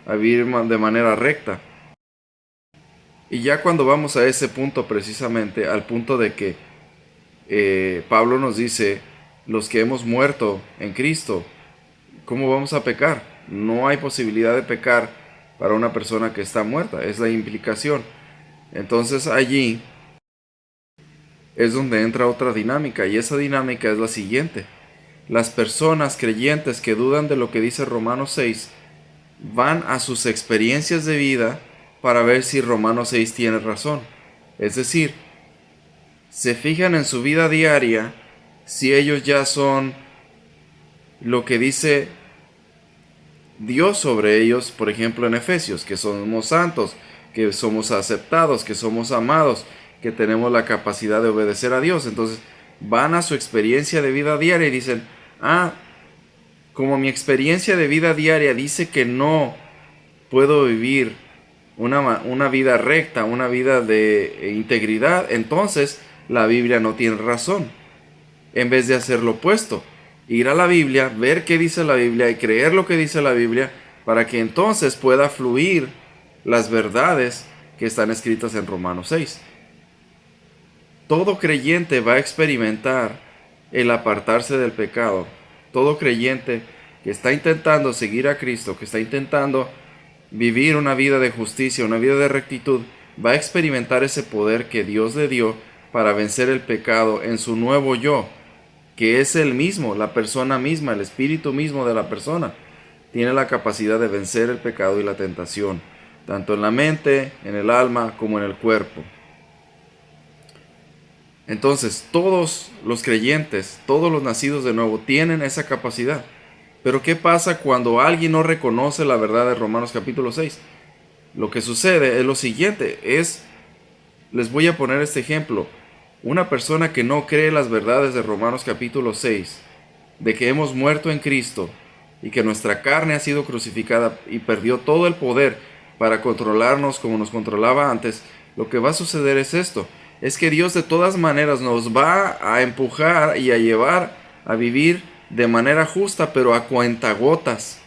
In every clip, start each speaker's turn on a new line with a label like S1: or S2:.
S1: a vivir de manera recta. Y ya cuando vamos a ese punto precisamente, al punto de que Pablo nos dice, los que hemos muerto en Cristo, ¿cómo vamos a pecar? No hay posibilidad de pecar para una persona que está muerta, es la implicación. Entonces allí es donde entra otra dinámica, y esa dinámica es la siguiente. Las personas creyentes que dudan de lo que dice Romanos 6 van a sus experiencias de vida para ver si Romanos 6 tiene razón. Es decir, se fijan en su vida diaria si ellos ya son lo que dice Dios sobre ellos, por ejemplo en Efesios, que somos santos, que somos aceptados, que somos amados, que tenemos la capacidad de obedecer a Dios. Entonces van a su experiencia de vida diaria y dicen, como mi experiencia de vida diaria dice que no puedo vivir una vida recta, una vida de integridad, entonces la Biblia no tiene razón. En vez de hacer lo opuesto, ir a la Biblia, ver qué dice la Biblia y creer lo que dice la Biblia, para que entonces pueda fluir las verdades que están escritas en Romanos 6. Todo creyente va a experimentar el apartarse del pecado. Todo creyente que está intentando seguir a Cristo, que está intentando vivir una vida de justicia, una vida de rectitud, va a experimentar ese poder que Dios le dio para vencer el pecado en su nuevo yo, que es el mismo, la persona misma, el espíritu mismo de la persona. Tiene la capacidad de vencer el pecado y la tentación, tanto en la mente, en el alma, como en el cuerpo. Entonces, todos los creyentes, todos los nacidos de nuevo, tienen esa capacidad. Pero ¿qué pasa cuando alguien no reconoce la verdad de Romanos capítulo 6? Lo que sucede es lo siguiente, les voy a poner este ejemplo. Una persona que no cree las verdades de Romanos capítulo 6, de que hemos muerto en Cristo y que nuestra carne ha sido crucificada y perdió todo el poder para controlarnos como nos controlaba antes, lo que va a suceder es esto, es que Dios de todas maneras nos va a empujar y a llevar a vivir de manera justa, pero a cuentagotas,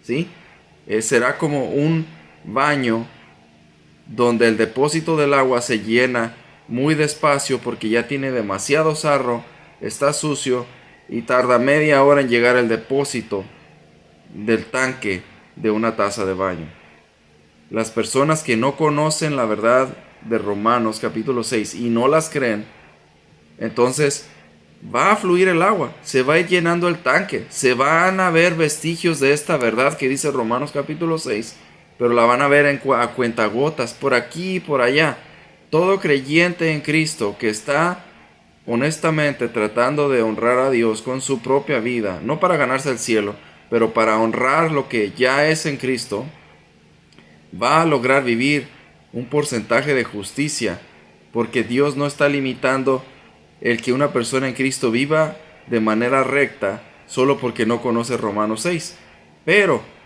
S1: ¿sí? Será como un baño donde el depósito del agua se llena muy despacio porque ya tiene demasiado sarro, está sucio y tarda media hora en llegar al depósito del tanque de una taza de baño. Las personas que no conocen la verdad de Romanos capítulo 6 y no las creen, entonces va a fluir el agua, se va a ir llenando el tanque, se van a ver vestigios de esta verdad que dice Romanos capítulo 6, pero la van a ver a cuentagotas, por aquí y por allá. Todo creyente en Cristo que está honestamente tratando de honrar a Dios con su propia vida, no para ganarse el cielo, pero para honrar lo que ya es en Cristo, va a lograr vivir un porcentaje de justicia, porque Dios no está limitando el que una persona en Cristo viva de manera recta solo porque no conoce Romanos 6,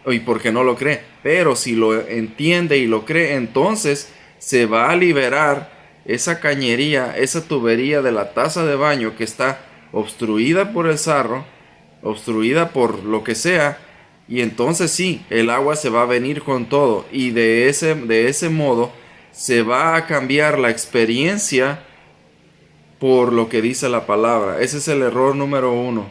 S1: y porque no lo cree, pero si lo entiende y lo cree, entonces se va a liberar esa cañería, esa tubería de la taza de baño que está obstruida por el sarro, obstruida por lo que sea, y entonces sí, el agua se va a venir con todo, y de ese modo se va a cambiar la experiencia por lo que dice la palabra. Ese es el error número 1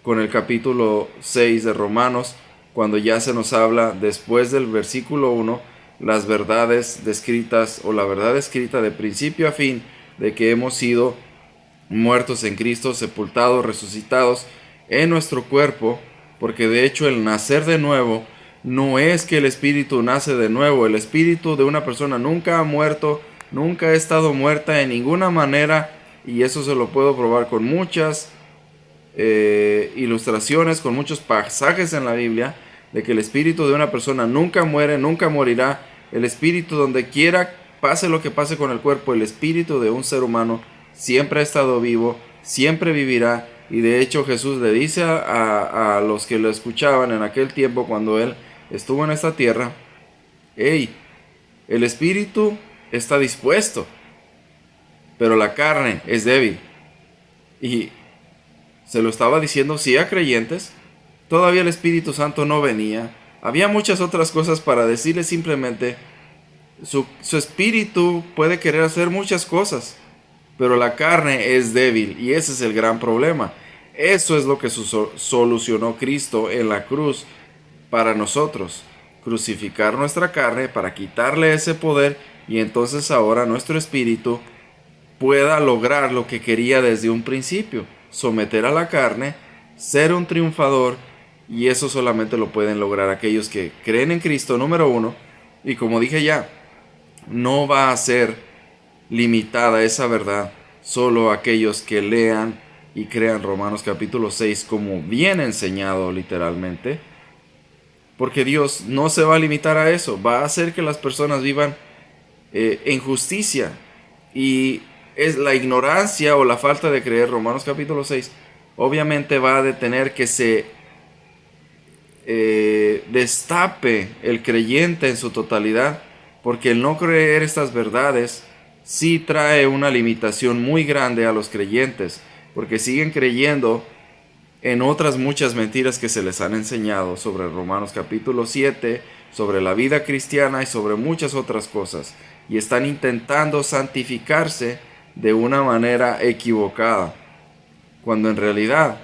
S1: con el capítulo 6 de Romanos, cuando ya se nos habla después del versículo 1 las verdades descritas o la verdad escrita de principio a fin de que hemos sido muertos en Cristo, sepultados, resucitados en nuestro cuerpo, porque de hecho el nacer de nuevo no es que el espíritu nace de nuevo. El espíritu de una persona nunca ha muerto, nunca ha estado muerta en ninguna manera, y eso se lo puedo probar con muchas ilustraciones, con muchos pasajes en la Biblia, de que el espíritu de una persona nunca muere, nunca morirá. El espíritu, donde quiera pase lo que pase con el cuerpo, el espíritu de un ser humano siempre ha estado vivo, siempre vivirá. Y de hecho Jesús le dice a los que lo escuchaban en aquel tiempo cuando él estuvo en esta tierra: hey, el espíritu está dispuesto, pero la carne es débil. Y se lo estaba diciendo sí a creyentes, todavía el Espíritu Santo no venía. Había muchas otras cosas para decirle, simplemente su espíritu puede querer hacer muchas cosas, pero la carne es débil y ese es el gran problema. Eso es lo que solucionó Cristo en la cruz para nosotros. Crucificar nuestra carne para quitarle ese poder y entonces ahora nuestro espíritu pueda lograr lo que quería desde un principio. Someter a la carne, ser un triunfador, y eso solamente lo pueden lograr aquellos que creen en Cristo, número uno. Y como dije ya, no va a ser limitada esa verdad solo a aquellos que lean y crean Romanos capítulo 6 como bien enseñado literalmente, porque Dios no se va a limitar a eso, va a hacer que las personas vivan en justicia, y es la ignorancia o la falta de creer. Romanos capítulo 6 obviamente va a detener que se destape el creyente en su totalidad, porque el no creer estas verdades sí trae una limitación muy grande a los creyentes, porque siguen creyendo en otras muchas mentiras que se les han enseñado sobre Romanos capítulo 7, sobre la vida cristiana y sobre muchas otras cosas, y están intentando santificarse de una manera equivocada, cuando en realidad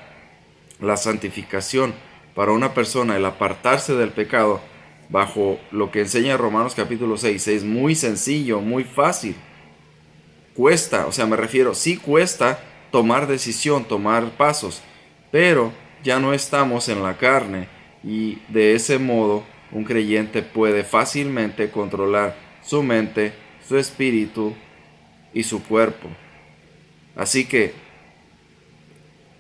S1: la santificación para una persona, el apartarse del pecado, bajo lo que enseña Romanos capítulo 6, es muy sencillo, muy fácil. Cuesta, o sea, me refiero, sí cuesta tomar decisión, tomar pasos, pero ya no estamos en la carne, y de ese modo un creyente puede fácilmente controlar su mente, su espíritu y su cuerpo. Así que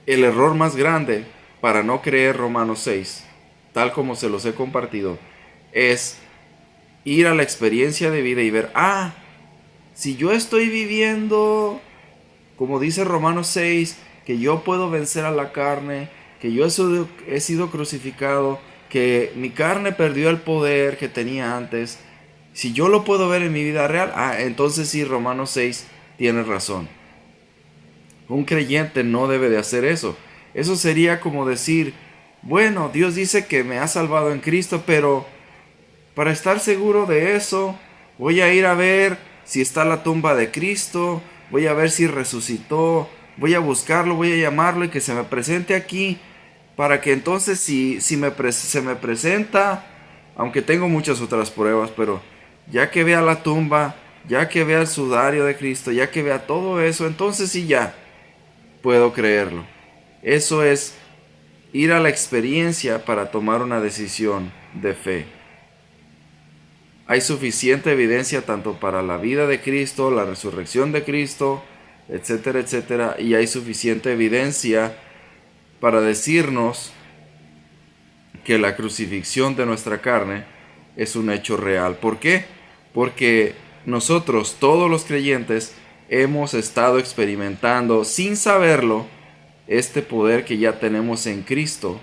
S1: el error más grande para no creer Romanos 6, tal como se los he compartido, es ir a la experiencia de vida y ver, si yo estoy viviendo, como dice Romanos 6, que yo puedo vencer a la carne, que yo he sido crucificado, que mi carne perdió el poder que tenía antes, si yo lo puedo ver en mi vida real, entonces sí, Romanos 6 tiene razón. Un creyente no debe de hacer eso. Eso sería como decir, bueno, Dios dice que me ha salvado en Cristo, pero para estar seguro de eso, voy a ir a ver si está la tumba de Cristo, voy a ver si resucitó, voy a buscarlo, voy a llamarlo y que se me presente aquí, para que entonces si se me presenta, aunque tengo muchas otras pruebas, pero ya que vea la tumba, ya que vea el sudario de Cristo, ya que vea todo eso, entonces sí ya puedo creerlo. Eso es ir a la experiencia para tomar una decisión de fe. Hay suficiente evidencia tanto para la vida de Cristo, la resurrección de Cristo, etcétera, etcétera, y hay suficiente evidencia para decirnos que la crucifixión de nuestra carne es un hecho real. ¿Por qué? Porque nosotros, todos los creyentes, hemos estado experimentando, sin saberlo, este poder que ya tenemos en Cristo,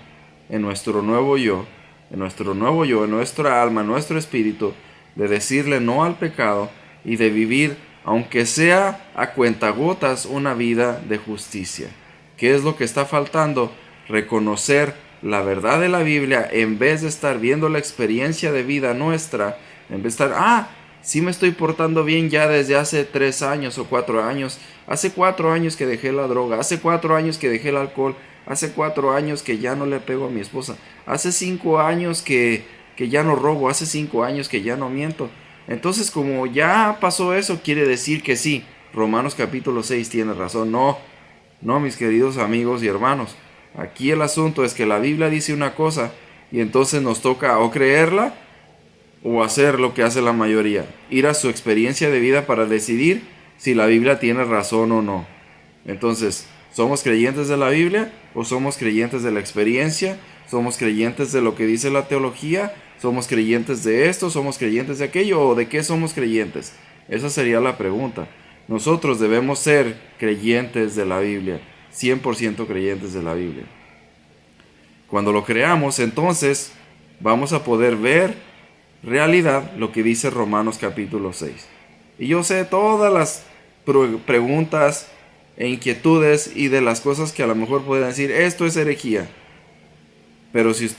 S1: en nuestro nuevo yo, en nuestra alma, en nuestro espíritu, de decirle no al pecado y de vivir, aunque sea a cuentagotas, una vida de justicia. ¿Qué es lo que está faltando? Reconocer la verdad de la Biblia en vez de estar viendo la experiencia de vida nuestra, en vez de estar, sí me estoy portando bien ya desde hace 3 años o 4 años, hace 4 años que dejé la droga, hace 4 años que dejé el alcohol, hace 4 años que ya no le pego a mi esposa, hace 5 años que ya no robo, hace 5 años que ya no miento. Entonces, como ya pasó eso, quiere decir que sí, Romanos capítulo 6 tiene razón. No, mis queridos amigos y hermanos. Aquí el asunto es que la Biblia dice una cosa y entonces nos toca o creerla o hacer lo que hace la mayoría, ir a su experiencia de vida para decidir si la Biblia tiene razón o no. Entonces, ¿somos creyentes de la Biblia o somos creyentes de la experiencia? ¿Somos creyentes de lo que dice la teología? ¿Somos creyentes de esto? ¿Somos creyentes de aquello? ¿O de qué somos creyentes? Esa sería la pregunta. Nosotros debemos ser creyentes de la Biblia, 100% creyentes de la Biblia. Cuando lo creamos, entonces vamos a poder ver realidad lo que dice Romanos capítulo 6. Y yo sé todas las preguntas e inquietudes y de las cosas que a lo mejor pueden decir, esto es herejía. Pero si usted